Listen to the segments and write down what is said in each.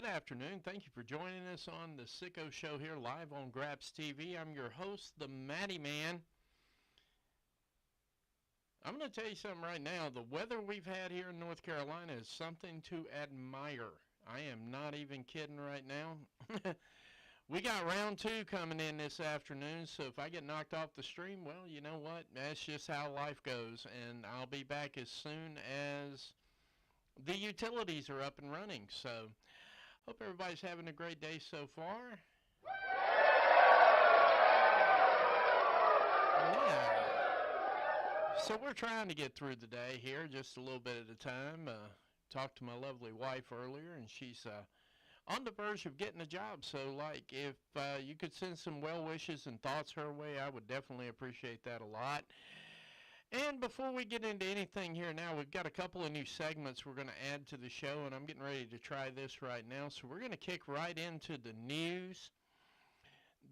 Good afternoon. Thank you for joining us on the Sicko Show here live on Graps TV. I'm your host, the Matty Man. I'm going to tell you something right now. The weather we've had here in North Carolina is something to admire. I am not even kidding right now. We got round two coming in this afternoon, so if I get knocked off the stream, well, you know what? That's just how life goes, and I'll be back as soon as the utilities are up and running. So hope everybody's having a great day so far. Yeah. So we're trying to get through the day here just a little bit at a time. Talked to my lovely wife earlier, and she's on the verge of getting a job. So, like, if you could send some well wishes and thoughts her way, I would definitely appreciate that a lot. And before we get into anything here now, we've got a couple of new segments we're going to add to the show, and I'm getting ready to try this right now. So we're going to kick right into the news.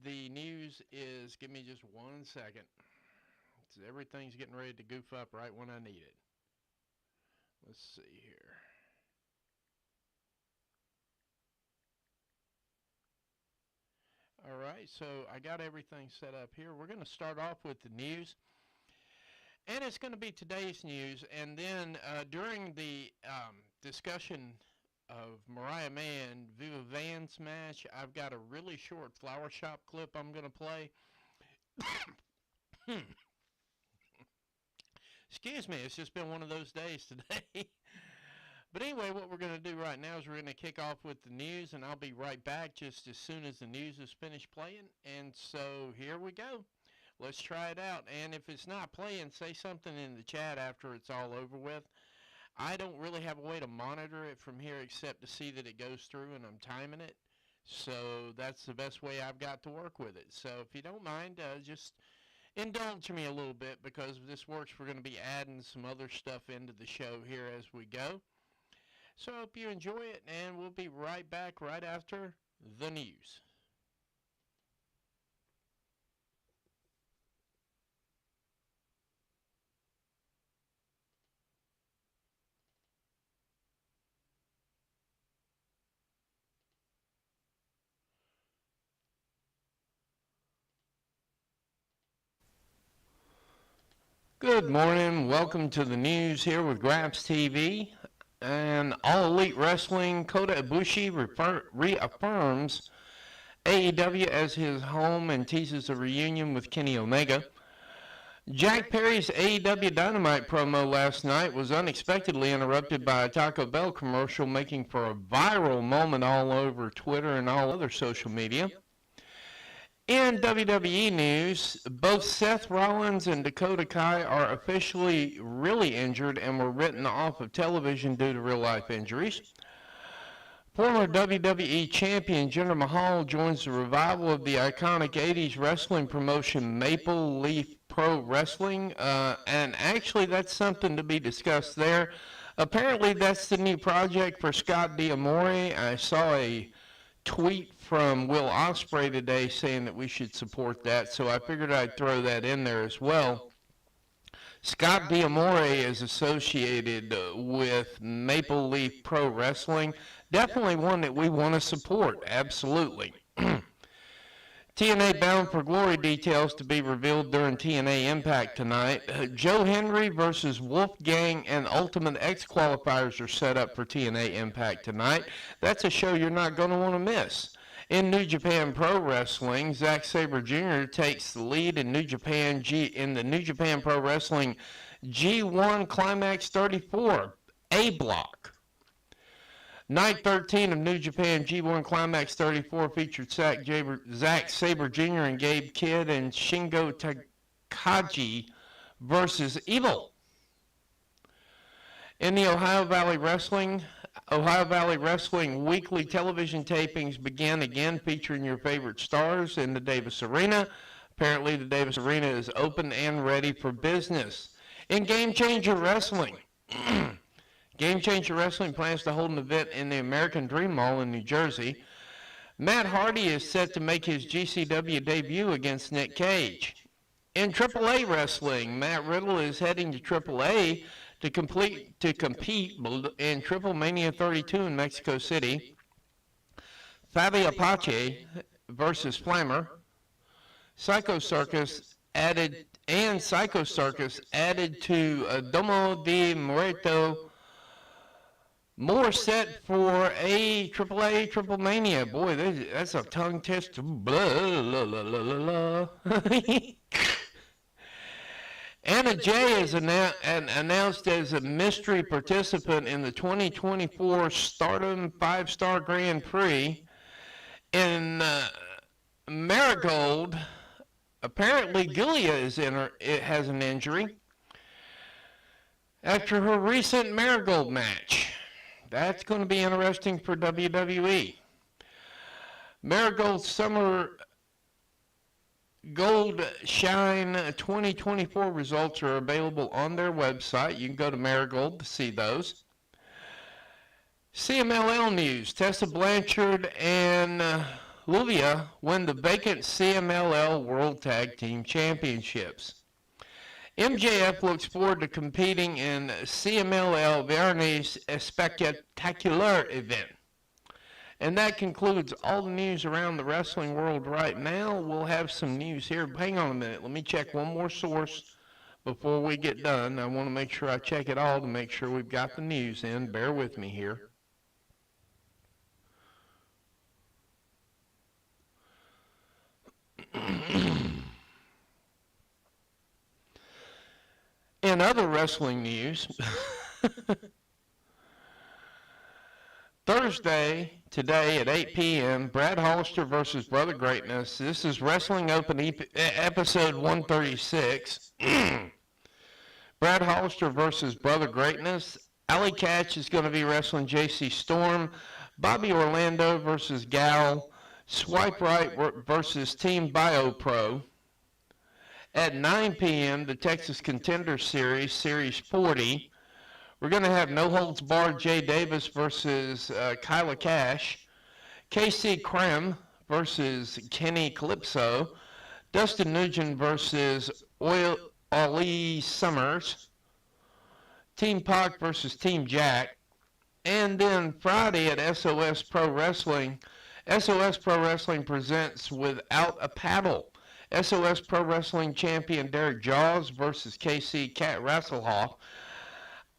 The news is, give me just 1 second. Everything's getting ready to goof up right when I need it. Let's see here. All right, so I got everything set up here. We're going to start off with the news. And it's going to be today's news. And then during the discussion of Mariah May and Viva Van's match, I've got a really short flower shop clip I'm going to play. Excuse me, it's just been one of those days today. But anyway, what we're going to do right now is we're going to kick off with the news, and I'll be right back just as soon as the news is finished playing. And so here we go. Let's try it out. And if it's not playing, say something in the chat after it's all over with. I don't really have a way to monitor it from here except to see that it goes through and I'm timing it. So that's the best way I've got to work with it. So if you don't mind, just indulge me a little bit, because if this works, we're going to be adding some other stuff into the show here as we go. So I hope you enjoy it, and we'll be right back right after the news. Good morning. Welcome to the news here with Graps TV. And All Elite Wrestling, Kota Ibushi reaffirms AEW as his home and teases a reunion with Kenny Omega. Jack Perry's AEW Dynamite promo last night was unexpectedly interrupted by a Taco Bell commercial, making for a viral moment all over Twitter and all other social media. In WWE news, both Seth Rollins and Dakota Kai are officially really injured and were written off of television due to real-life injuries. Former WWE Champion Jinder Mahal joins the revival of the iconic 80s wrestling promotion Maple Leaf Pro Wrestling, and actually that's something to be discussed there. Apparently that's the new project for Scott D'Amore. I saw a tweet from Will Ospreay today saying that we should support that, so I figured I'd throw that in there as well. Scott D'Amore is associated with Maple Leaf Pro Wrestling. Definitely one that we want to support, absolutely. TNA Bound for Glory details to be revealed during TNA Impact tonight. Joe Henry versus Wolfgang and Ultimate X qualifiers are set up for TNA Impact tonight. That's a show you're not going to want to miss. In New Japan Pro Wrestling, Zack Sabre Jr. takes the lead in in the New Japan Pro Wrestling G1 Climax 34 A Block. Night 13 of New Japan G1 Climax 34 featured Zack Sabre Jr. and Gabe Kidd and Shingo Takagi versus Evil. In the Ohio Valley Wrestling weekly television tapings begin again, featuring your favorite stars in the Davis Arena. Apparently the Davis Arena is open and ready for business. In Game Changer Wrestling, Game Changer Wrestling plans to hold an event in the American Dream Mall in New Jersey. Matt Hardy is set to make his GCW debut against Nick Cage. In AAA Wrestling, Matt Riddle is heading to AAA to compete in Triple Mania 32 in Mexico City. Fabi Apache versus Flammer. Psycho Circus added to Domo de Muerto. More set for a AAA Triple Mania. Boy, that's a tongue twister. Blah, blah, blah, blah, blah. Anna Jay is announced as a mystery participant in the 2024 Stardom 5-Star Grand Prix. In Marigold, apparently Gilia has an injury after her recent Marigold match. That's going to be interesting for WWE. Marigold Summer Gold Shine 2024 results are available on their website. You can go to Marigold to see those. CMLL news. Tessa Blanchard and Luvia win the vacant CMLL World Tag Team Championships. MJF looks forward to competing in CMLL Viernes Spectacular event. And that concludes all the news around the wrestling world right now. We'll have some news here. Hang on a minute. Let me check one more source before we get done. I want to make sure I check it all to make sure we've got the news in. Bear with me here. In other wrestling news, Thursday, today at 8 p.m., Brad Hollister versus Brother Greatness. This is Wrestling Open episode 136. Brad Hollister versus Brother Greatness. Ali Catch is going to be wrestling JC Storm. Bobby Orlando versus Gal. Swipe Right versus Team BioPro. At 9 p.m., the Texas Contender Series, Series 40. We're going to have No Holds Barred Jay Davis versus Kyla Cash. KC Krem versus Kenny Calypso. Dustin Nugent versus Ali Summers. Team Pac versus Team Jack. And then Friday at SOS Pro Wrestling, SOS Pro Wrestling presents Without a Paddle. SOS Pro Wrestling champion Derek Jaws versus KC Cat Rasselhoff.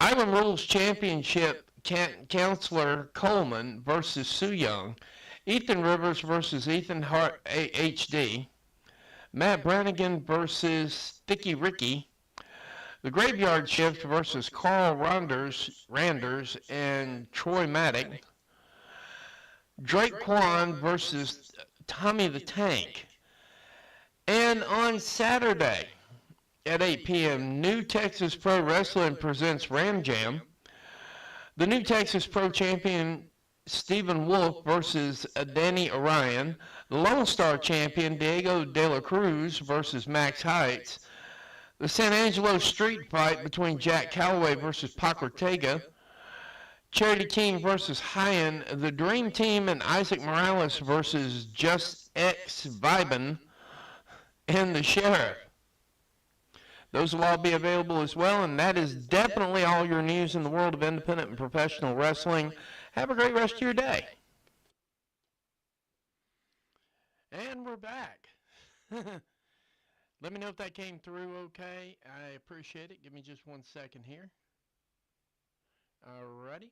Island Rules Championship Counselor Coleman versus Sue Young. Ethan Rivers versus Ethan Hart HD. Matt Brannigan versus Sticky Ricky. The Graveyard Shift versus Carl Randers and Troy Maddock. Drake Quan versus Tommy the Tank. And on Saturday at 8 p.m., New Texas Pro Wrestling presents Ram Jam. The New Texas Pro Champion Stephen Wolf versus Danny Orion. The Lone Star Champion Diego De La Cruz versus Max Heights. The San Angelo Street Fight between Jack Calloway versus Pac Ortega. Charity King versus Hyan. The Dream Team and Isaac Morales versus Just X Vibin and the Sheriff. Those will all be available as well, and that is definitely all your news in the world of independent and professional wrestling. Have a great rest of your day. And we're back. Let me know if that came through okay. I appreciate it. Give me just 1 second here. Alrighty.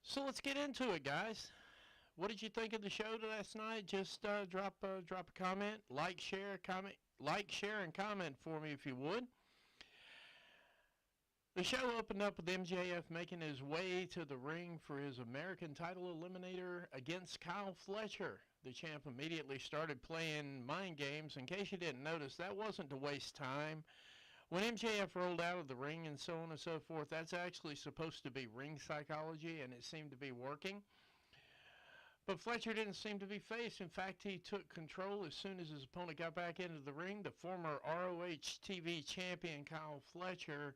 So let's get into it, guys. What did you think of the show last night? Just drop a comment, like, share, and comment for me if you would. The show opened up with MJF making his way to the ring for his American title eliminator against Kyle Fletcher. The champ immediately started playing mind games. In case you didn't notice, that wasn't to waste time. When MJF rolled out of the ring and so on and so forth, that's actually supposed to be ring psychology, and it seemed to be working. But Fletcher didn't seem to be phased. In fact, he took control as soon as his opponent got back into the ring. The former ROH TV champion Kyle Fletcher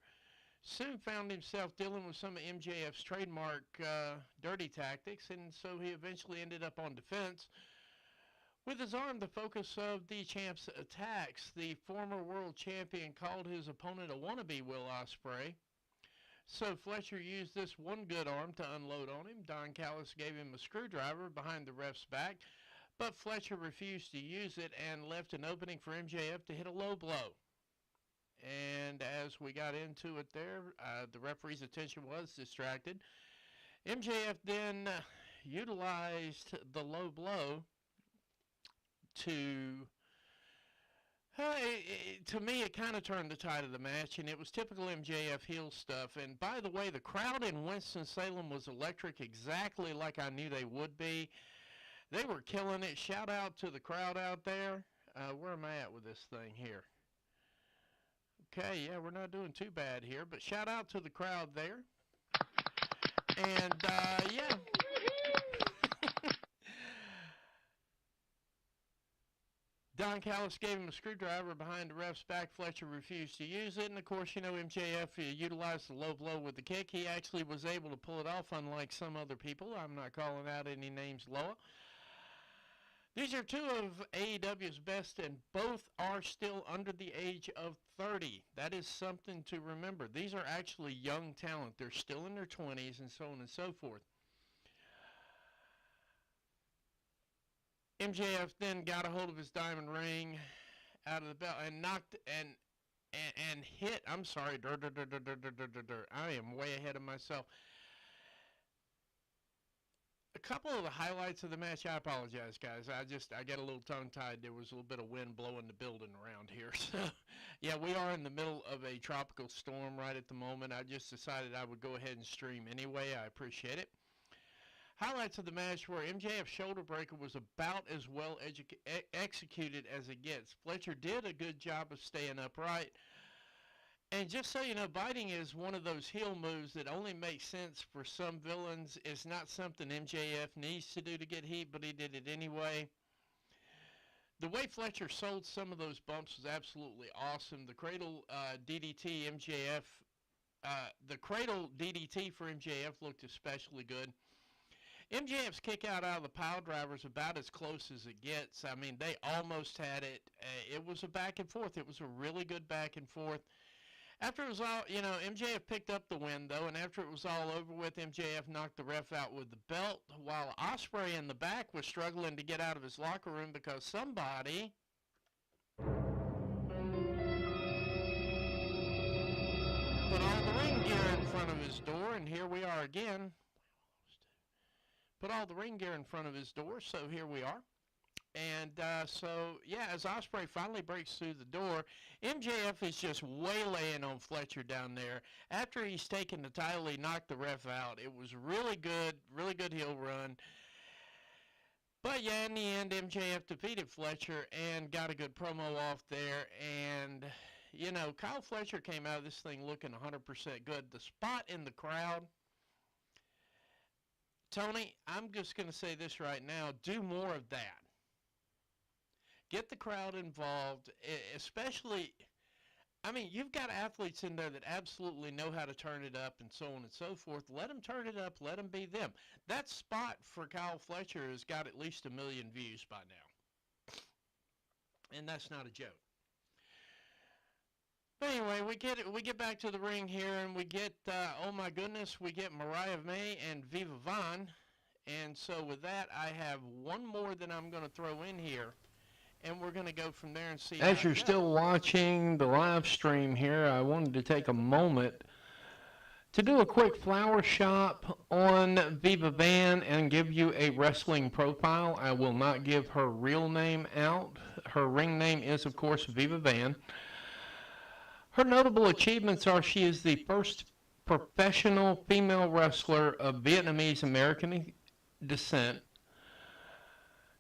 soon found himself dealing with some of MJF's trademark dirty tactics, and so he eventually ended up on defense. With his arm the focus of the champ's attacks, the former world champion called his opponent a wannabe Will Ospreay. So Fletcher used this one good arm to unload on him. Don Callis gave him a screwdriver behind the ref's back, but Fletcher refused to use it and left an opening for MJF to hit a low blow. And as we got into it there, the referee's attention was distracted. MJF then utilized the low blow to to me, it kind of turned the tide of the match, and it was typical MJF heel stuff. And by the way, the crowd in Winston-Salem was electric, exactly like I knew they would be. They were killing it. Shout out to the crowd out there. Where am I at with this thing here? Okay, yeah, we're not doing too bad here, but shout out to the crowd there. And, yeah. Don Callis gave him a screwdriver behind the ref's back. Fletcher refused to use it. And, of course, you know, MJF utilized the low blow with the kick. He actually was able to pull it off, unlike some other people. I'm not calling out any names, Loa. These are two of AEW's best, and both are still under the age of 30. That is something to remember. These are actually young talent. They're still in their 20s and so on and so forth. MJF then got a hold of his diamond ring out of the belt and knocked and hit. I'm sorry. I am way ahead of myself. A couple of the highlights of the match, I apologize, guys. I got a little tongue-tied. There was a little bit of wind blowing the building around here. So, yeah, we are in the middle of a tropical storm right at the moment. I just decided I would go ahead and stream anyway. I appreciate it. Highlights of the match were MJF's shoulder breaker was about as well executed as it gets. Fletcher did a good job of staying upright. And just so you know, biting is one of those heel moves that only makes sense for some villains. It's not something MJF needs to do to get heat, but he did it anyway. The way Fletcher sold some of those bumps was absolutely awesome. The cradle DDT MJF, the cradle DDT for MJF looked especially good. MJF's kick out of the pile driver is about as close as it gets. I mean, they almost had it. It was a back and forth. It was a really good back and forth. After it was all, you know, MJF picked up the win, though, and after it was all over with, MJF knocked the ref out with the belt, while Ospreay in the back was struggling to get out of his locker room because somebody put all the ring gear in front of his door, and here we are again. Put all the ring gear in front of his door, so here we are. And so, yeah, as Ospreay finally breaks through the door, MJF is just waylaying on Fletcher down there. After he's taken the title, he knocked the ref out. It was really good heel run. But, yeah, in the end, MJF defeated Fletcher and got a good promo off there. And, you know, Kyle Fletcher came out of this thing looking 100% good. The spot in the crowd, Tony, I'm just going to say this right now. Do more of that. Get the crowd involved, especially, I mean, you've got athletes in there that absolutely know how to turn it up and so on and so forth. Let them turn it up. Let them be them. That spot for Kyle Fletcher has got at least 1 million views by now. And that's not a joke. But anyway, we get back to the ring here, and we get, oh my goodness, we get Mariah May and Viva Vaughn. And so with that, I have one more that I'm going to throw in here. And we're going to go from there and see. As you're still watching the live stream here, I wanted to take a moment to do a quick flower shop on Viva Van and give you a wrestling profile. I will not give her real name out. Her ring name is, of course, Viva Van. Her notable achievements are she is the first professional female wrestler of Vietnamese American descent.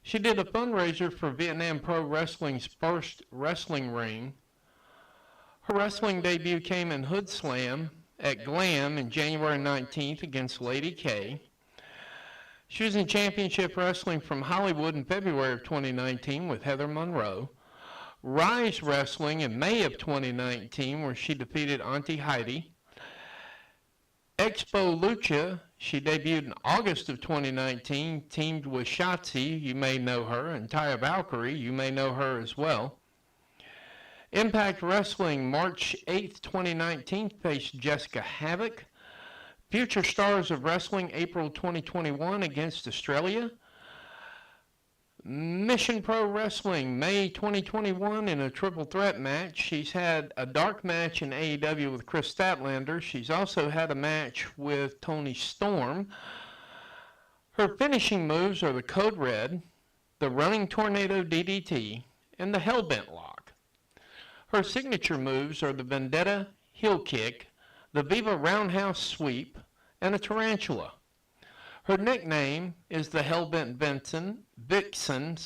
She did a fundraiser for Vietnam Pro Wrestling's first wrestling ring. Her wrestling debut came in Hood Slam at Glam in January 19th against Lady K. She was in Championship Wrestling from Hollywood in February of 2019 with Heather Monroe. Rise Wrestling in May of 2019 where she defeated Auntie Heidi. Expo Lucha, she debuted in August of 2019, teamed with Shotzi, you may know her, and Taya Valkyrie, you may know her as well. Impact Wrestling, March 8th, 2019, faced Jessica Havoc. Future Stars of Wrestling, April 2021 against Australia. Mission Pro Wrestling, May 2021 in a triple threat match. She's had a dark match in AEW with Chris Statlander. She's also had a match with Toni Storm. Her finishing moves are the Code Red, the Running Tornado DDT, and the Hellbent Lock. Her signature moves are the Vendetta Heel Kick, the Viva Roundhouse Sweep, and a Tarantula. Her nickname is the Hellbent Vixen.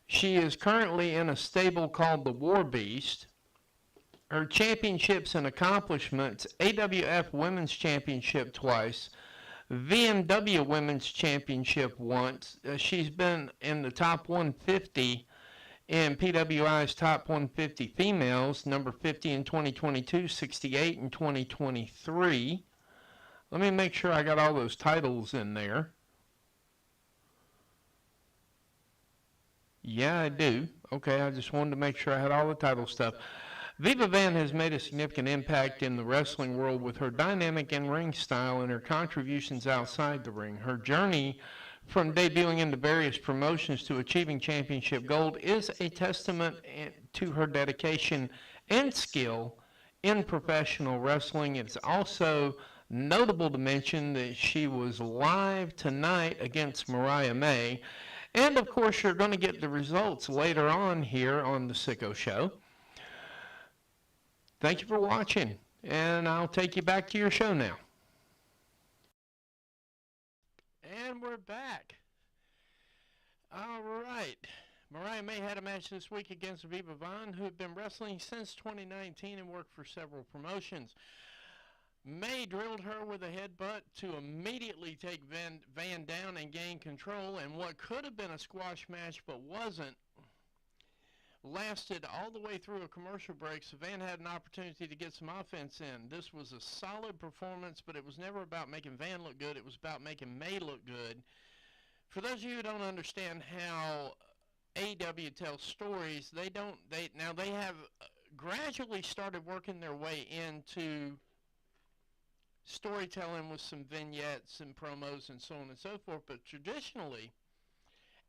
She is currently in a stable called the War Beast. Her championships and accomplishments: AWF Women's Championship twice, VMW Women's Championship once. She's been in the top 150 in PWI's top 150 females, number 50 in 2022, 68 in 2023. Let me make sure I got all those titles in there. Yeah, I do. Okay, I just wanted to make sure I had all the title stuff. Viva Van has made a significant impact in the wrestling world with her dynamic in-ring style and her contributions outside the ring. Her journey from debuting into various promotions to achieving championship gold is a testament to her dedication and skill in professional wrestling. It's also notable to mention that she was live tonight against Mariah May. And of course, you're going to get the results later on here on the Sicko Show. Thank you for watching, and I'll take you back to your show now. And we're back. All right. Mariah May had a match this week against Viva Vaughn, who had been wrestling since 2019 and worked for several promotions. May drilled her with a headbutt to immediately take Van down and gain control, and what could have been a squash match but wasn't, lasted all the way through a commercial break, so Van had an opportunity to get some offense in. This was a solid performance, but it was never about making Van look good. It was about making May look good. For those of you who don't understand how AEW tells stories, they have gradually started working their way into storytelling with some vignettes and promos and so on and so forth, but traditionally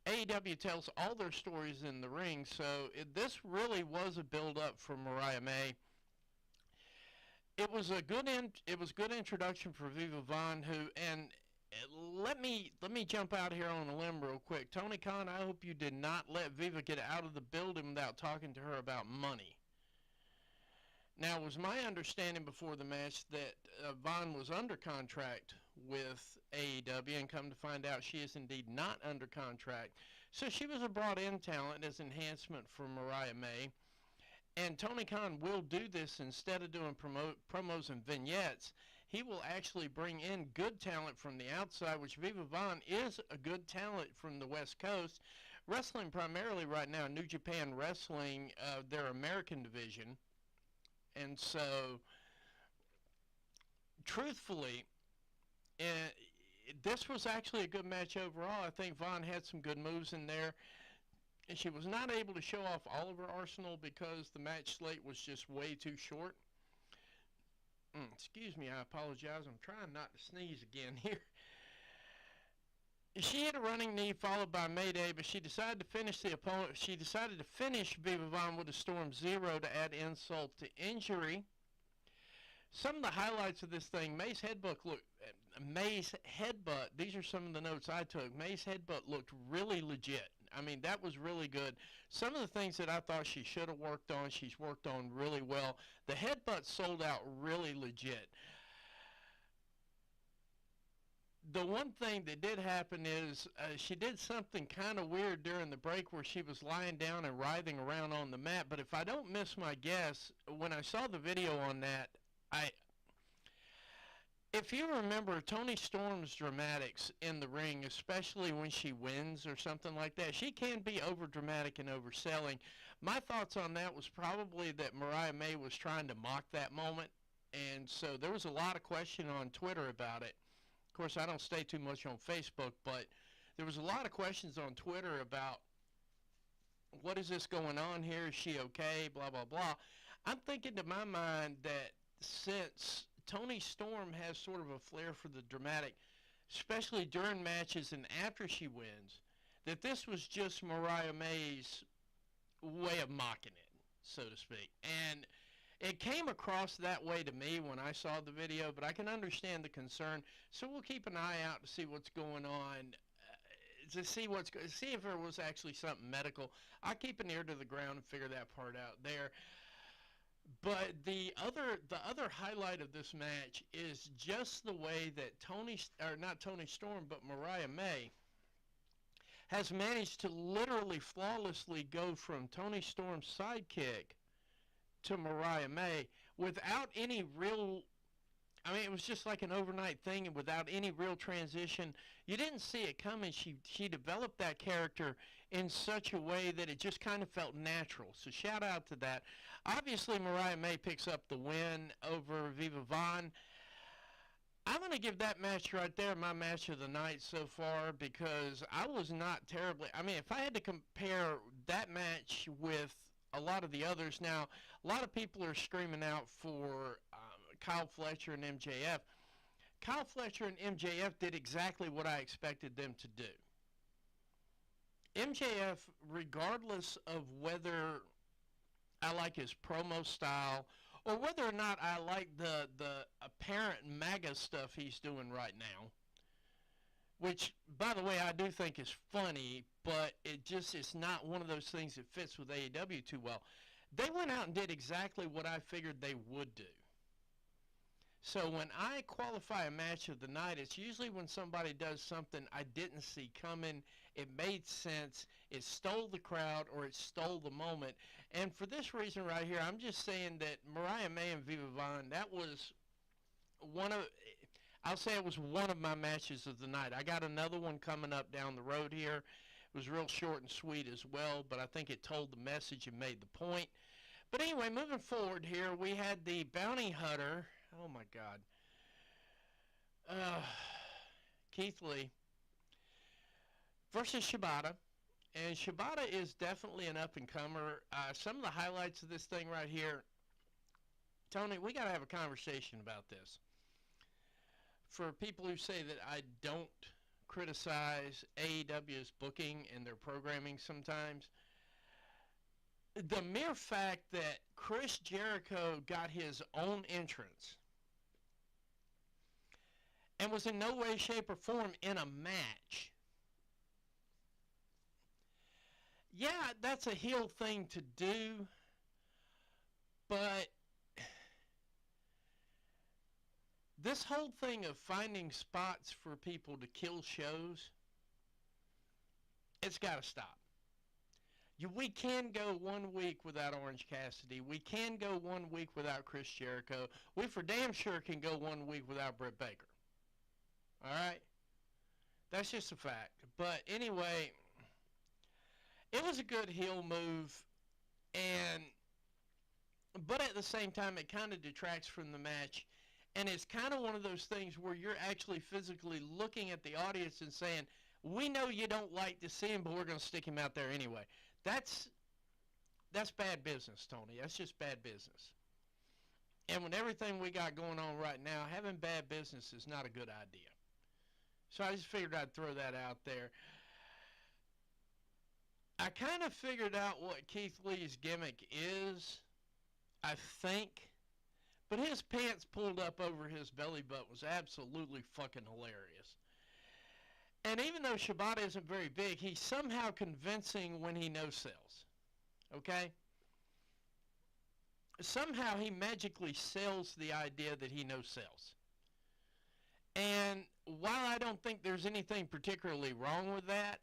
AEW tells all their stories in the ring, so this really was a build-up for Mariah May. It was good introduction for Viva Vaughn, and let me jump out here on a limb real quick. Tony Khan, I hope you did not let Viva get out of the building without talking to her about money. Now, it was my understanding before the match that Vaughn was under contract with AEW, and come to find out she is indeed not under contract. So she was a brought-in talent as enhancement for Mariah May. And Tony Khan will do this. Instead of doing promos and vignettes, he will actually bring in good talent from the outside, which Viva Vaughn is a good talent from the West Coast, wrestling primarily right now New Japan Wrestling, their American division. And so, truthfully, this was actually a good match overall. I think Vaughn had some good moves in there, and she was not able to show off all of her arsenal because the match slate was just way too short. Excuse me, I apologize. I'm trying not to sneeze again here. She hit a running knee followed by Mayday, but she decided to finish the opponent. She decided to finish Viva Vaughn with a Storm Zero to add insult to injury. Some of the highlights of this thing: May's headbutt. These are some of the notes I took. May's headbutt looked really legit. I mean, that was really good. Some of the things that I thought she should have worked on, she's worked on really well. The headbutt sold out really legit. The one thing that did happen is she did something kind of weird during the break where she was lying down and writhing around on the mat. But if I don't miss my guess, when I saw the video on that, if you remember Toni Storm's dramatics in the ring, especially when she wins or something like that, she can be over dramatic and overselling. My thoughts on that was probably that Mariah May was trying to mock that moment, and so there was a lot of question on Twitter about it. Of course, I don't stay too much on Facebook, but there was a lot of questions on Twitter about what is this going on here? Is she okay? Blah, blah, blah. I'm thinking to my mind that since Toni Storm has sort of a flair for the dramatic, especially during matches and after she wins, that this was just Mariah May's way of mocking it, so to speak. And it came across that way to me when I saw the video, but I can understand the concern. So we'll keep an eye out to see what's going on, to see see if there was actually something medical. I'll keep an ear to the ground and figure that part out there. But the other highlight of this match is just the way that not Toni Storm, but Mariah May has managed to literally flawlessly go from Toni Storm's sidekick to Mariah May without any real, I mean, it was just like an overnight thing and without any real transition. You didn't see it coming. She developed that character in such a way that it just kind of felt natural. So shout out to that. Obviously, Mariah May picks up the win over Viva Vaughn. I'm going to give that match right there my match of the night so far, because I was not terribly, I mean, if I had to compare that match with a lot of the others, now, a lot of people are screaming out for Kyle Fletcher and MJF. Kyle Fletcher and MJF did exactly what I expected them to do. MJF, regardless of whether I like his promo style or whether or not I like the apparent MAGA stuff he's doing right now, which, by the way, I do think is funny, but it's not one of those things that fits with AEW too well. They went out and did exactly what I figured they would do. So when I qualify a match of the night, it's usually when somebody does something I didn't see coming, it made sense, it stole the crowd, or it stole the moment. And for this reason right here, I'm just saying that Mariah May and Viva Vaughn, that was I'll say it was one of my matches of the night. I got another one coming up down the road here. It was real short and sweet as well, but I think it told the message and made the point. But anyway, moving forward here, we had the Bounty Hunter. Oh, my God. Keith Lee versus Shibata. And Shibata is definitely an up-and-comer. Some of the highlights of this thing right here, Tony, we got to have a conversation about this. For people who say that I don't criticize AEW's booking and their programming sometimes, the mere fact that Chris Jericho got his own entrance and was in no way, shape, or form in a match, yeah, that's a heel thing to do, but this whole thing of finding spots for people to kill shows, it's got to stop. We can go 1 week without Orange Cassidy. We can go 1 week without Chris Jericho. We for damn sure can go 1 week without Britt Baker. All right? That's just a fact. But anyway, it was a good heel move, but at the same time, it kind of detracts from the match. And it's kind of one of those things where you're actually physically looking at the audience and saying, we know you don't like to see him, but we're going to stick him out there anyway. That's bad business, Tony. That's just bad business. And with everything we got going on right now, having bad business is not a good idea. So I just figured I'd throw that out there. I kind of figured out what Keith Lee's gimmick is, I think. But his pants pulled up over his belly button was absolutely fucking hilarious. And even though Shibata isn't very big, he's somehow convincing when he no-sells. Okay? Somehow he magically sells the idea that he no-sells. And while I don't think there's anything particularly wrong with that,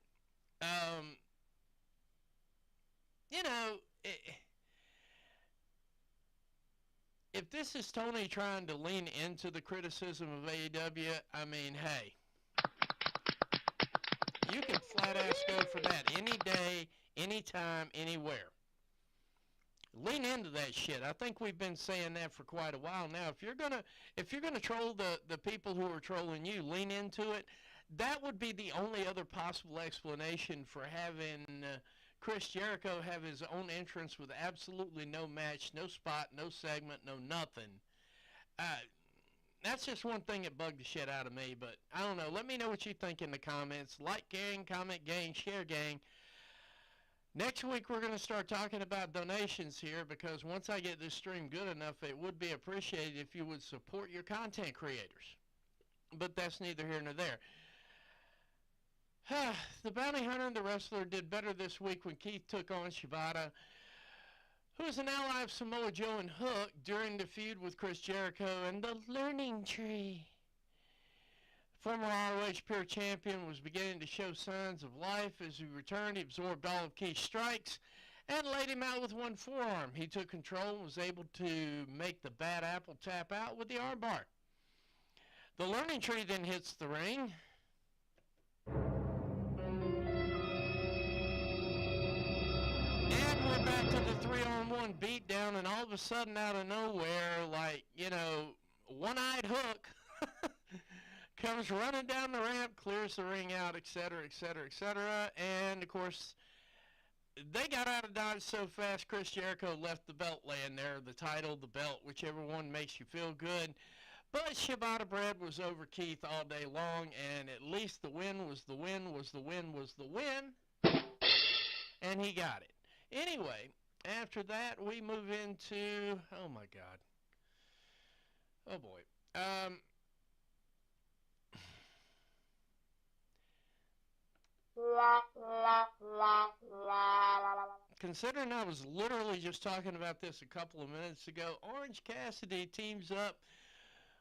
if this is Tony trying to lean into the criticism of AEW, I mean, hey, you can flat-ass go for that any day, anytime, anywhere. Lean into that shit. I think we've been saying that for quite a while now. If you're gonna troll the people who are trolling you, lean into it. That would be the only other possible explanation for having Chris Jericho have his own entrance with absolutely no match, no spot, no segment, no nothing. that's just one thing that bugged the shit out of me, but I don't know. Let me know what you think in the comments. Like gang, comment gang, share gang. Next week we're going to start talking about donations here, because once I get this stream good enough, it would be appreciated if you would support your content creators. But that's neither here nor there. The bounty hunter and the wrestler did better this week when Keith took on Shibata, who is an ally of Samoa Joe and Hook during the feud with Chris Jericho and the Learning Tree. Former ROH Pure Champion was beginning to show signs of life. As he returned, he absorbed all of Keith's strikes and laid him out with one forearm. He took control and was able to make the Bad Apple tap out with the armbar. The Learning Tree then hits the ring. And we're back to the 3-on-1 beatdown, and all of a sudden, out of nowhere, like, one-eyed Hook comes running down the ramp, clears the ring out, etc., etc., etc. And, of course, they got out of Dodge so fast, Chris Jericho left the belt laying there, the title, the belt, whichever one makes you feel good. But Shibata Bread was over Keith all day long, and at least the win was the win, was the win, was the win. And he got it. Anyway, after that, we move into, oh my God. Oh boy. Considering I was literally just talking about this a couple of minutes ago, Orange Cassidy teams up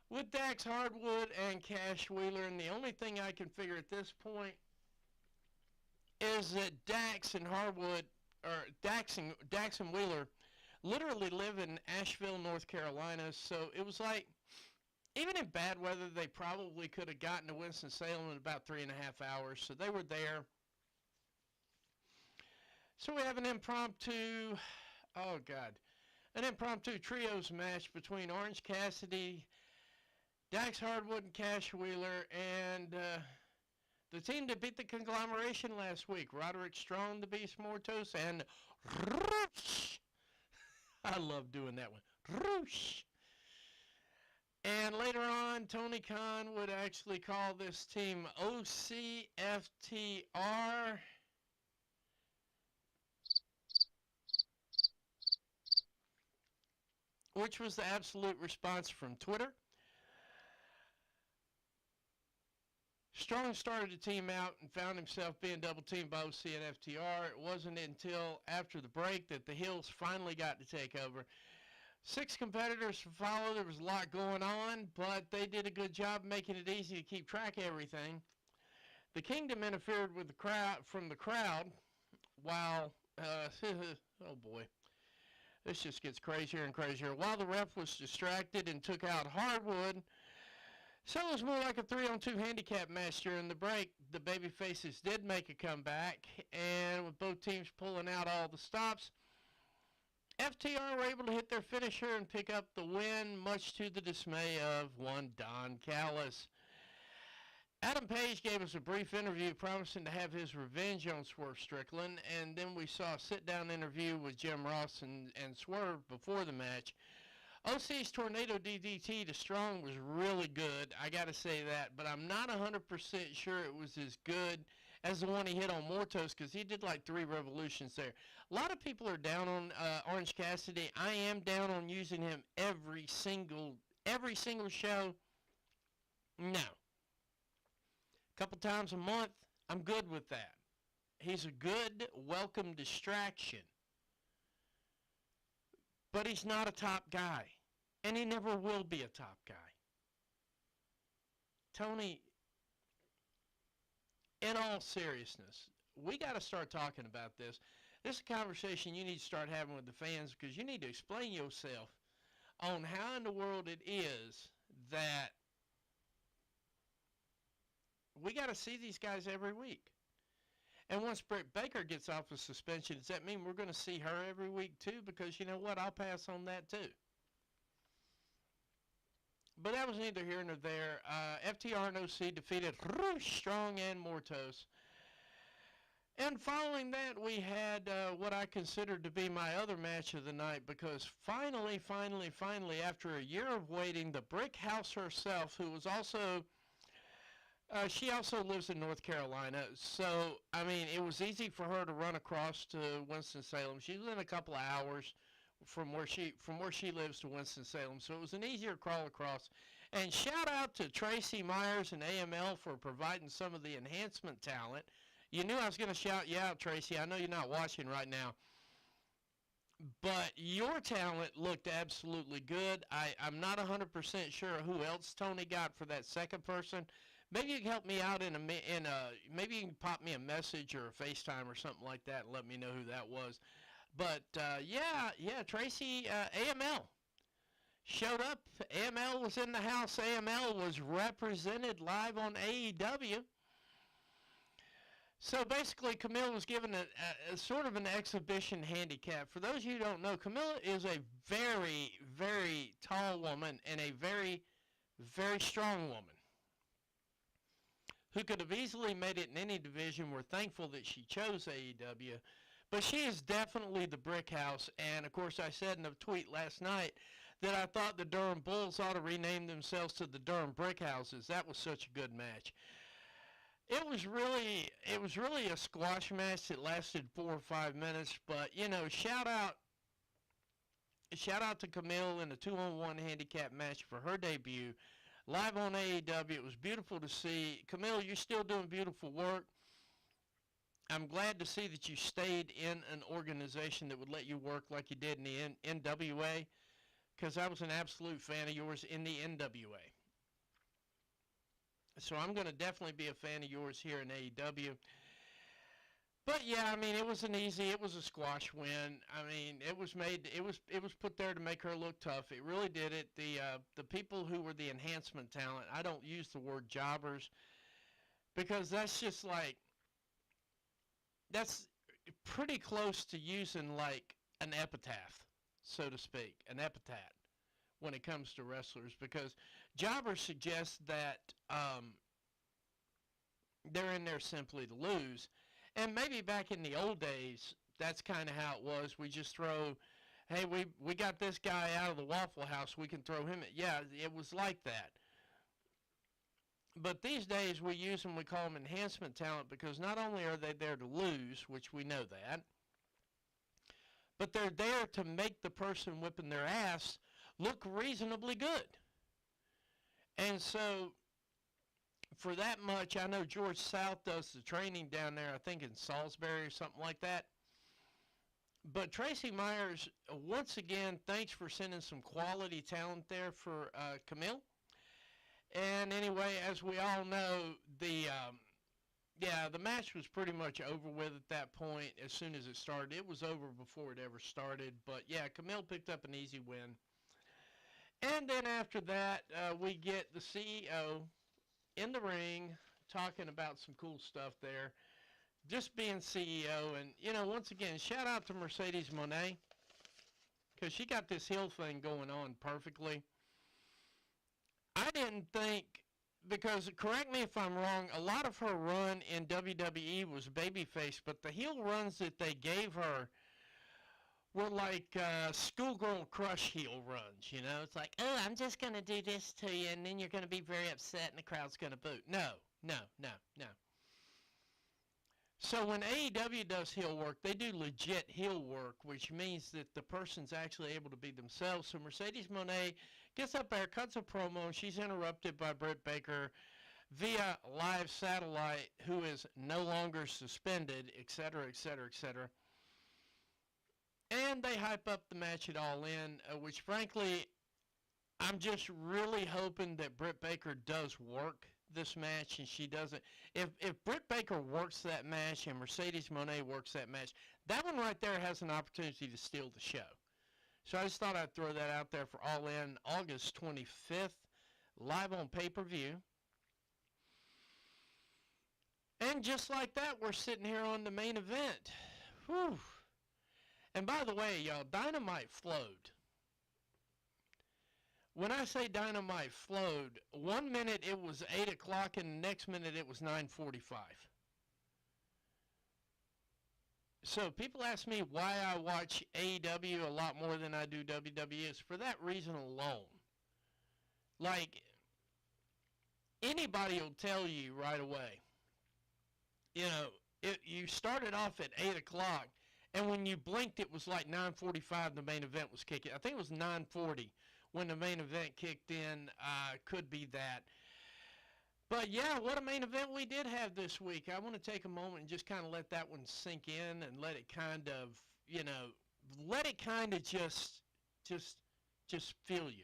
with Dax Hardwood and Cash Wheeler, and the only thing I can figure at this point is that Dax and Wheeler literally live in Asheville, North Carolina, so it was like, even in bad weather, they probably could have gotten to Winston-Salem in about 3.5 hours, so they were there. So we have an impromptu trios match between Orange Cassidy, Dax Hardwood, and Cash Wheeler, and the team that beat the conglomeration last week, Roderick Strong, the Beast Mortos, and Roosh. I love doing that one. Roosh. And later on, Tony Khan would actually call this team OCFTR. Which was the absolute response from Twitter. Strong started the team out and found himself being double-teamed by OC and FTR. It wasn't until after the break that the heels finally got to take over. 6 competitors to follow. There was a lot going on, but they did a good job making it easy to keep track of everything. The Kingdom interfered with the crowd, while, oh boy, this just gets crazier and crazier. While the ref was distracted and took out Hardwood, so it was more like a 3-on-2 handicap match during the break. The babyfaces did make a comeback, and with both teams pulling out all the stops, FTR were able to hit their finisher and pick up the win, much to the dismay of one Don Callis. Adam Page gave us a brief interview promising to have his revenge on Swerve Strickland, and then we saw a sit-down interview with Jim Ross and Swerve before the match. OC's Tornado DDT to Strong was really good, I gotta say that, but I'm not 100% sure it was as good as the one he hit on Mortos, because he did like 3 revolutions there. A lot of people are down on Orange Cassidy. I am down on using him every single show. No. A couple times a month, I'm good with that. He's a good, welcome distraction. But he's not a top guy. And he never will be a top guy. Tony, in all seriousness, we got to start talking about this. This is a conversation you need to start having with the fans, because you need to explain yourself on how in the world it is that we got to see these guys every week. And once Britt Baker gets off of suspension, does that mean we're going to see her every week too? Because you know what? I'll pass on that too. But that was neither here nor there. FTR and OC defeated Strong and Mortos. And following that, we had what I considered to be my other match of the night, because finally, after a year of waiting, the Brick House herself, who was also, she also lives in North Carolina. So, I mean, it was easy for her to run across to Winston-Salem. She's within a couple of hours from where she lives to Winston-Salem. So it was an easier crawl across. And shout out to Tracy Myers and AML for providing some of the enhancement talent. You knew I was going to shout you out, Tracy. I know you're not watching right now. But your talent looked absolutely good. I'm not 100% sure who else Tony got for that second person. Maybe you can help me out maybe you can pop me a message or a FaceTime or something like that and let me know who that was. But yeah, Tracy, AML showed up. AML was in the house. AML was represented live on AEW. So basically, Camille was given a sort of an exhibition handicap. For those of you who don't know, Camilla is a very, very tall woman and a very, very strong woman who could have easily made it in any division. We're thankful that she chose AEW. But she is definitely the Brick House. And, of course, I said in a tweet last night that I thought the Durham Bulls ought to rename themselves to the Durham Brick Houses. That was such a good match. It was really a squash match that lasted 4 or 5 minutes, but you know, shout out to Camille in a 2-on-1 handicap match for her debut live on AEW. It was beautiful to see. Camille, you're still doing beautiful work. I'm glad to see that you stayed in an organization that would let you work like you did in the NWA, because I was an absolute fan of yours in the NWA. So I'm going to definitely be a fan of yours here in AEW. But yeah, I mean, it was a squash win. I mean, it was put there to make her look tough. It really did it. The people who were the enhancement talent, I don't use the word jobbers, because that's just like, that's pretty close to using like an epitaph, so to speak, an epitaph, when it comes to wrestlers, because jobbers suggest that they're in there simply to lose. And maybe back in the old days, that's kind of how it was. We just throw, hey, we got this guy out of the Waffle House, we can throw him in. Yeah, it was like that. But these days we use them, we call them enhancement talent, because not only are they there to lose, which we know that, but they're there to make the person whipping their ass look reasonably good. And so, for that much, I know George South does the training down there, I think in Salisbury or something like that. But Tracy Myers, once again, thanks for sending some quality talent there for Camille. And anyway, as we all know, the match was pretty much over with at that point. As soon as it started, it was over before it ever started. But yeah, Camille picked up an easy win. And then after that, we get the CEO in the ring talking about some cool stuff there, just being CEO. And you know, once again, shout out to Mercedes Moné, because she got this heel thing going on perfectly. I didn't think, because correct me if I'm wrong, a lot of her run in WWE was babyface, but the heel runs that they gave her were like schoolgirl crush heel runs, you know? It's like, oh, I'm just going to do this to you, and then you're going to be very upset, and the crowd's going to boo. No. So when AEW does heel work, they do legit heel work, which means that the person's actually able to be themselves. So Mercedes Moné gets up there, cuts a promo, and she's interrupted by Britt Baker via live satellite, who is no longer suspended, etc., etc., etc. And they hype up the match at All In, which frankly, I'm just really hoping that Britt Baker does work this match, and she doesn't. If Britt Baker works that match and Mercedes Moné works that match, that one right there has an opportunity to steal the show. So I just thought I'd throw that out there for All In, August 25th, live on pay-per-view. And just like that, we're sitting here on the main event. Whew. And by the way, y'all, Dynamite flowed. When I say Dynamite flowed, 1 minute it was 8 o'clock and the next minute it was 9:45. So people ask me why I watch AEW a lot more than I do WWE. It's for that reason alone. Like, anybody will tell you right away, you started off at 8 o'clock, and when you blinked, it was like 9:45. The main event was kicking. I think it was 9:40 when the main event kicked in. Could be that. But yeah, what a main event we did have this week. I want to take a moment and just kind of let that one sink in and let it kind of, just feel you.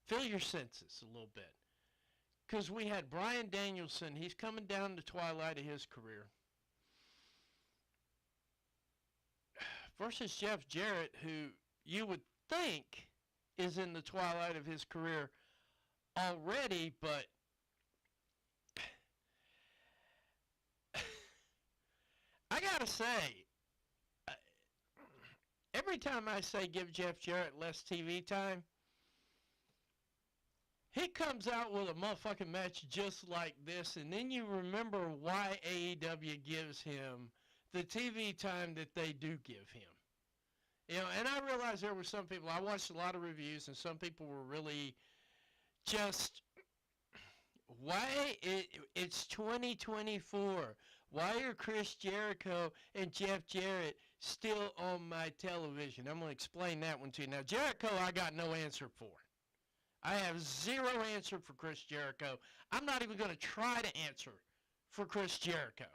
Feel your senses a little bit. Because we had Bryan Danielson. He's coming down the twilight of his career. Versus Jeff Jarrett, who you would think is in the twilight of his career already, but I gotta say, every time I say give Jeff Jarrett less TV time, he comes out with a motherfucking match just like this, and then you remember why AEW gives him the TV time that they do give him. And I realize there were some people, I watched a lot of reviews, and some people were really just, why it's 2024. Why are Chris Jericho and Jeff Jarrett still on my television? I'm going to explain that one to you. Now, Jericho, I got no answer for. I have zero answer for Chris Jericho. I'm not even going to try to answer for Chris Jericho.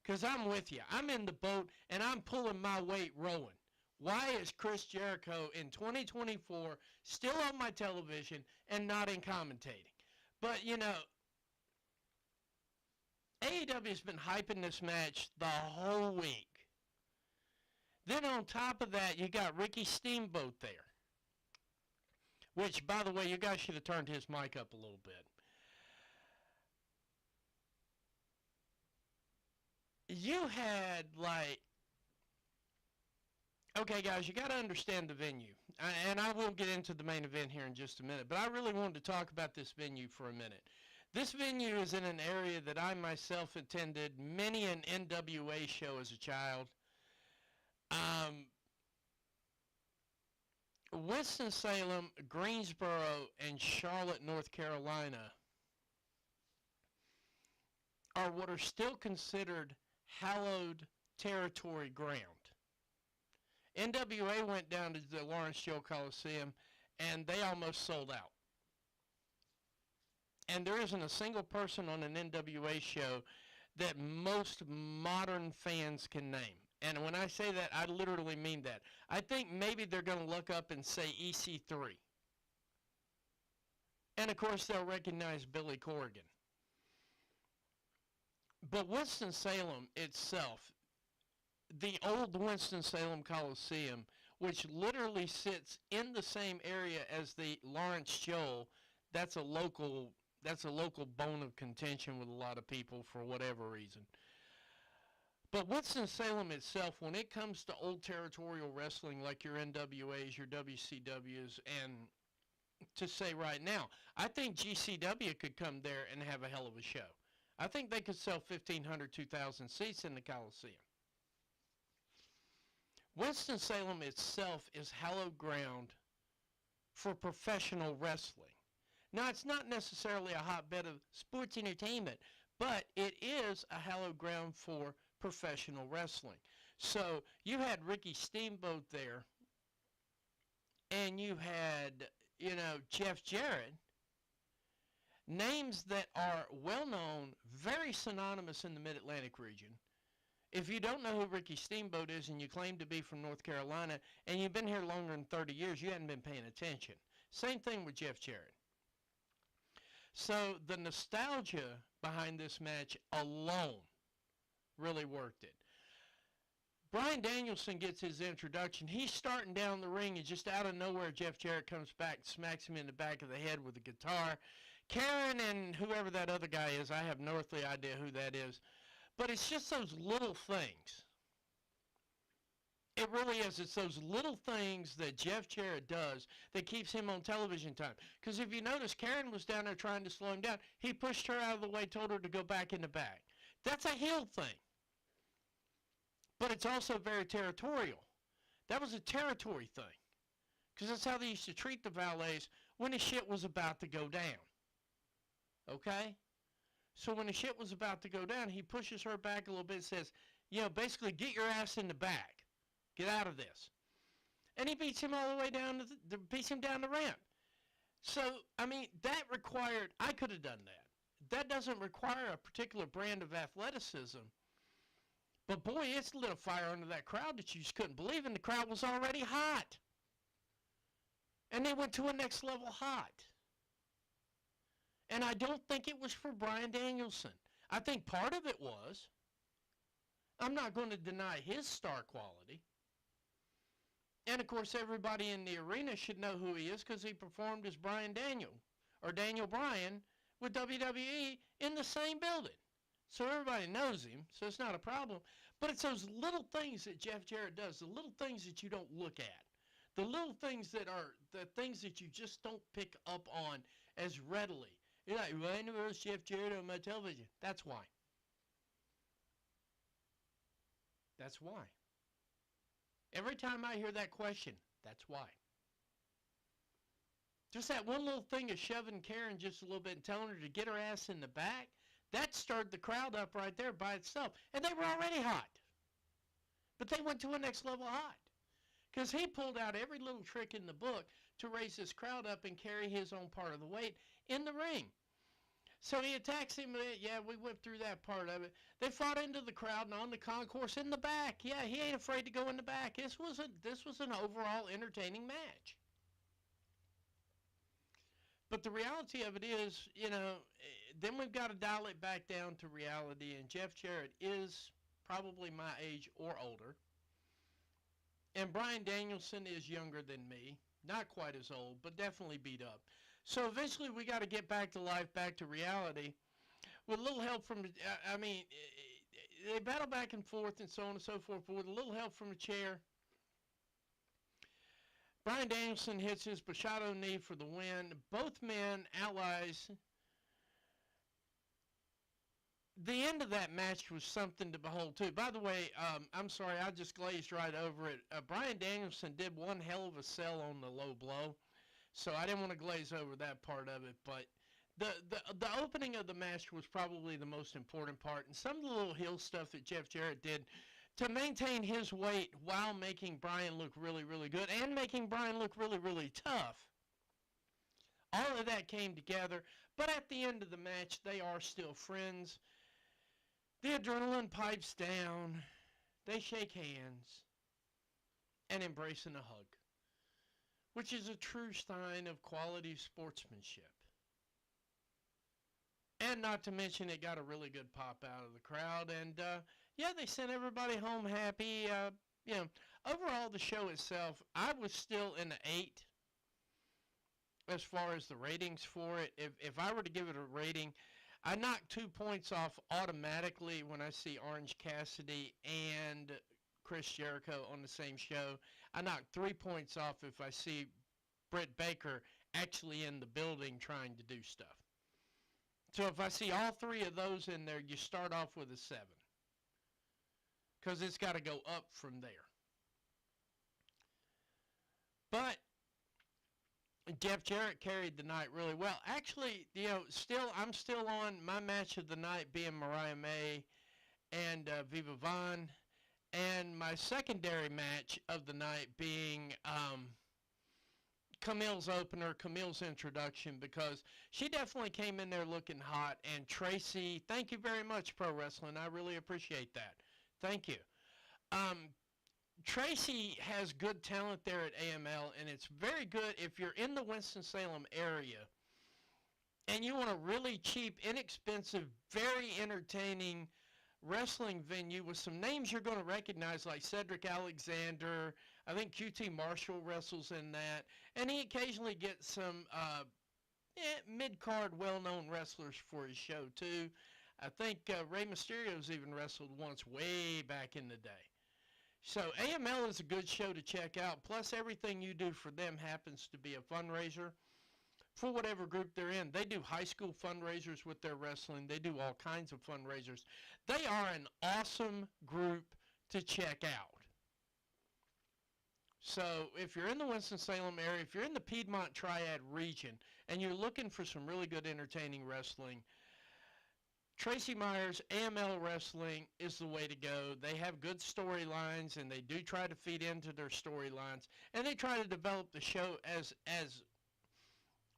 Because I'm with you. I'm in the boat, and I'm pulling my weight rowing. Why is Chris Jericho in 2024 still on my television and not in commentating? But, AEW has been hyping this match the whole week. Then on top of that, you got Ricky Steamboat there. Which, by the way, you guys should have turned his mic up a little bit. You had, okay, guys, you got to understand the venue. And I will get into the main event here in just a minute. But I really wanted to talk about this venue for a minute. This venue is in an area that I myself attended many an NWA show as a child. Winston-Salem, Greensboro, and Charlotte, North Carolina are what are still considered hallowed territory ground. NWA went down to the Lawrence Joe Coliseum, and they almost sold out. And there isn't a single person on an NWA show that most modern fans can name. And when I say that, I literally mean that. I think maybe they're going to look up and say EC3. And of course, they'll recognize Billy Corgan. But Winston-Salem itself, the old Winston-Salem Coliseum, which literally sits in the same area as the Lawrence Joel, that's a local bone of contention with a lot of people for whatever reason. But Winston-Salem itself, when it comes to old territorial wrestling like your NWAs, your WCWs, and to say right now, I think GCW could come there and have a hell of a show. I think they could sell 1,500, 2,000 seats in the Coliseum. Winston-Salem itself is hallowed ground for professional wrestling. Now, it's not necessarily a hotbed of sports entertainment, but it is a hallowed ground for professional wrestling. So you had Ricky Steamboat there, and you had, Jeff Jarrett, names that are well-known, very synonymous in the Mid-Atlantic region. If you don't know who Ricky Steamboat is and you claim to be from North Carolina and you've been here longer than 30 years, you hadn't been paying attention. Same thing with Jeff Jarrett. So the nostalgia behind this match alone really worked it. Bryan Danielson gets his introduction. He's starting down the ring, and just out of nowhere, Jeff Jarrett comes back and smacks him in the back of the head with a guitar. Karen and whoever that other guy is, I have no earthly idea who that is. But it's just those little things. It really is. It's those little things that Jeff Jarrett does that keeps him on television time. Because if you notice, Karen was down there trying to slow him down. He pushed her out of the way, told her to go back in the back. That's a heel thing. But it's also very territorial. That was a territory thing. Because that's how they used to treat the valets when the shit was about to go down. Okay? So when the shit was about to go down, he pushes her back a little bit and says, basically, get your ass in the back. Get out of this. And he beats him all the way down beats him down the ramp. So, I mean, that required, I could have done that. That doesn't require a particular brand of athleticism. But boy, it's lit a fire under that crowd that you just couldn't believe, and the crowd was already hot. And they went to a next level hot. And I don't think it was for Bryan Danielson. I think part of it was. I'm not going to deny his star quality. And of course, everybody in the arena should know who he is because he performed as Bryan Daniel, or Daniel Bryan, with WWE in the same building. So everybody knows him, so it's not a problem. But it's those little things that Jeff Jarrett does, the little things that you don't look at. The little things that are the things that you just don't pick up on as readily. You're like, well, I never watched Jeff Jarrett on my television. That's why. That's why. Every time I hear that question, that's why. Just that one little thing of shoving Karen just a little bit and telling her to get her ass in the back, that stirred the crowd up right there by itself. And they were already hot. But they went to a next level hot. Because he pulled out every little trick in the book to raise this crowd up and carry his own part of the weight in the ring. So he attacks him. Yeah, we went through that part of it. They fought into the crowd and on the concourse in the back. Yeah, he ain't afraid to go in the back. This was an overall entertaining match. But the reality of it is, then we've got to dial it back down to reality. And Jeff Jarrett is probably my age or older. And Bryan Danielson is younger than me. Not quite as old, but definitely beat up. So eventually we got to get back to life, back to reality. With a little help from, they battle back and forth and so on and so forth. But with a little help from the chair, Bryan Danielson hits his Bushido knee for the win. Both men, allies. The end of that match was something to behold, too. By the way, I'm sorry, I just glazed right over it. Bryan Danielson did one hell of a sell on the low blow, so I didn't want to glaze over that part of it. But the opening of the match was probably the most important part, and some of the little heel stuff that Jeff Jarrett did to maintain his weight while making Bryan look really, really good and making Bryan look really, really tough. All of that came together, but at the end of the match, they are still friends. The adrenaline pipes down, they shake hands, and embrace in a hug, which is a true sign of quality sportsmanship. And not to mention it got a really good pop out of the crowd, and they sent everybody home happy. Overall the show itself, I was still in the 8 as far as the ratings for it. If I were to give it a rating, I knock 2 points off automatically when I see Orange Cassidy and Chris Jericho on the same show. I knock 3 points off if I see Britt Baker actually in the building trying to do stuff. So if I see all 3 of those in there, you start off with a 7. Because it's got to go up from there. But Jeff Jarrett carried the night really well. Actually, I'm still on my match of the night being Mariah May and Viva Vaughn, and my secondary match of the night being Camille's opener, Camille's introduction, because she definitely came in there looking hot. And Tracy, thank you very much, Pro Wrestling. I really appreciate that. Thank you. Tracy has good talent there at AML, and it's very good if you're in the Winston-Salem area and you want a really cheap, inexpensive, very entertaining wrestling venue with some names you're going to recognize, like Cedric Alexander. I think QT Marshall wrestles in that, and he occasionally gets some mid-card well-known wrestlers for his show too. I think Rey Mysterio's even wrestled once way back in the day. So AML is a good show to check out. Plus, everything you do for them happens to be a fundraiser for whatever group they're in. They do high school fundraisers with their wrestling. They do all kinds of fundraisers. They are an awesome group to check out. So if you're in the Winston-Salem area, if you're in the Piedmont Triad region, and you're looking for some really good entertaining wrestling, Tracy Myers AML Wrestling is the way to go. They have good storylines, and they do try to feed into their storylines, and they try to develop the show as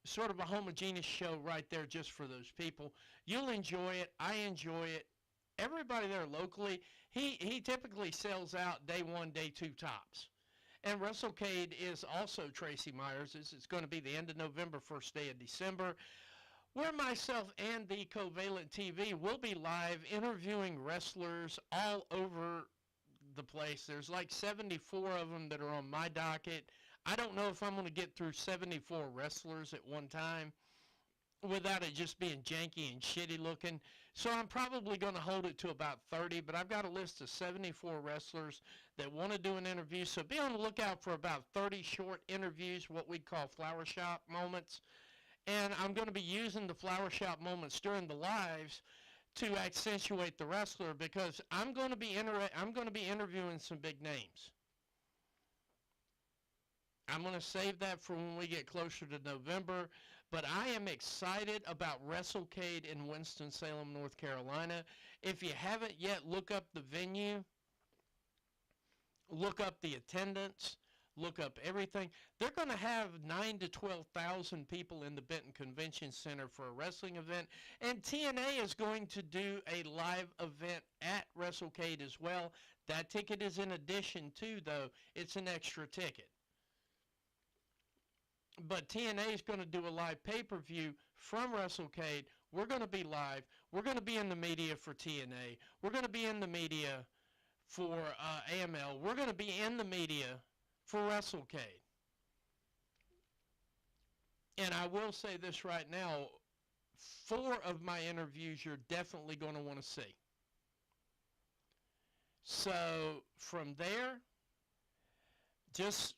sort of a homogeneous show right there just for those people. You'll enjoy it. I enjoy it. Everybody there locally, he typically sells out day one, day two tops. And WrestleCade is also Tracy Myers. It's going to be the end of November, first day of December, where myself and the Covalent TV will be live interviewing wrestlers all over the place. There's like 74 of them that are on my docket. I don't know if I'm going to get through 74 wrestlers at one time without it just being janky and shitty looking. So I'm probably going to hold it to about 30, but I've got a list of 74 wrestlers that want to do an interview. So be on the lookout for about 30 short interviews, what we call flower shop moments. And I'm going to be using the flower shop moments during the lives to accentuate the wrestler, because I'm going to be interviewing some big names. I'm going to save that for when we get closer to November, but I am excited about WrestleCade in Winston-Salem, North Carolina. If you haven't yet, look up the venue, look up the attendance, look up everything. They're going to have 9,000 to 12,000 people in the Benton Convention Center for a wrestling event, and TNA is going to do a live event at WrestleCade as well. That ticket is in addition to, though. It's an extra ticket. But TNA is going to do a live pay-per-view from WrestleCade. We're going to be live. We're going to be in the media for TNA. We're going to be in the media for AML. We're going to be in the media for WrestleCade. And I will say this right now, 4 of my interviews you're definitely going to want to see. So from there, just,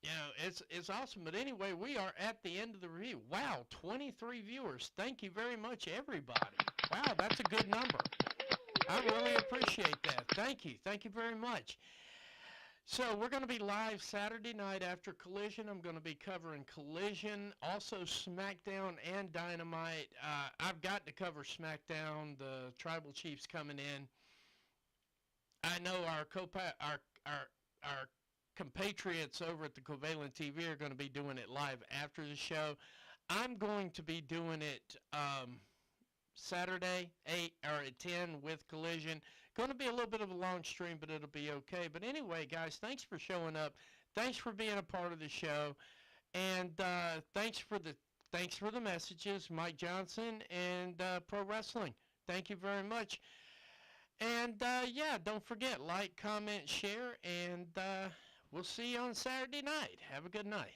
you know, it's awesome. But anyway, we are at the end of the review. Wow, 23 viewers. Thank you very much, everybody. Wow, that's a good number. I really appreciate that. Thank you. Thank you very much. So we're going to be live Saturday night after Collision. I'm going to be covering Collision, also SmackDown and Dynamite. I've got to cover SmackDown. The Tribal Chief's coming in. I know our compatriots over at the Covalent TV are going to be doing it live after the show. I'm going to be doing it Saturday at 10 with Collision. Going to be a little bit of a long stream, but it'll be okay. But anyway, guys, thanks for showing up. Thanks for being a part of the show, and thanks for the messages, Mike Johnson and Pro Wrestling. Thank you very much. And yeah, don't forget, like, comment, share, and we'll see you on Saturday night. Have a good night.